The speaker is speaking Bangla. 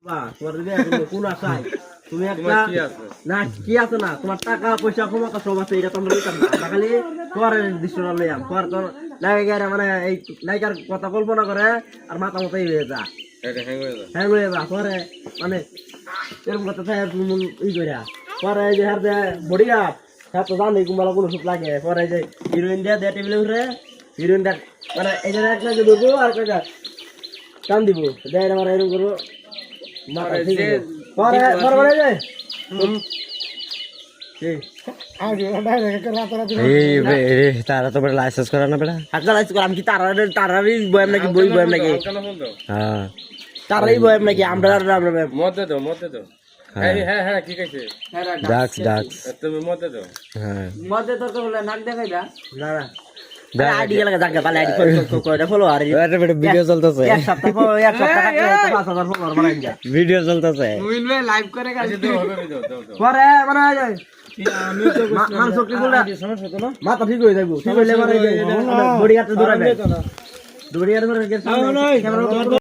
তোমার যদি কোন আশাই তুমি একটা না কি আছে না তোমার টাকা পয়সা ক্ষমতা সব আছে এটা তোমরা নিতাম না খালি তোমার দৃশ্যটা লইয়াম তোমার তোর নায়িকার মানে এই নায়িকার কথা কল্পনা করে আর মাথা মতোই হয়ে যা হ্যাঁ হয়ে যা পরে মানে এরকম কথা থাকে তুমি ই করিয়া পরে যে হার যে বডি গার্ড হ্যাঁ তো জানি কুম্বালা কোনো সুখ লাগে পরে যে হিরোইন দেয়া দেয়া টেবিলে উঠে হিরোইন দেখ মানে এই যে এক লাগে দেবো আর কয়টা টান দিব দেয় আমার এরকম করবো মাথা ঠিক আছে পরে পরে বলে যায় তারা তো লাইসেন্স করা না বেটা আমি কি তারারই বয়াম নাকি বই বয়াম নাকি হ্যাঁ তারাই বয়াম নাকি আমরা মতে তো হ্যাঁ হ্যাঁ হ্যাঁ ঠিক আছে ডাক্স ডাক্স তুমি মতে তো হ্যাঁ মধ্যে তোর তো বলে নাক দেখাই দা না না দেখ। আইডি গেলে জায়গা পালে আইডি কয়টা ফলো আর আরে বেটা ভিডিও চলতেছে এক সপ্তাহ টাকা 5000 ফলোয়ার বানাই যা ভিডিও চলতেছে মুইন ভাই লাইভ করে আচ্ছা দাও হবে দাও পরে মানে আমি তো মানুষ কি বলে সমস্যা তো না মাথা ঠিক হয়ে যাবো ঠিক হইলে পরে বডি গার্ড দৌড়াবে দৌড়িয়ে ধরে গেছে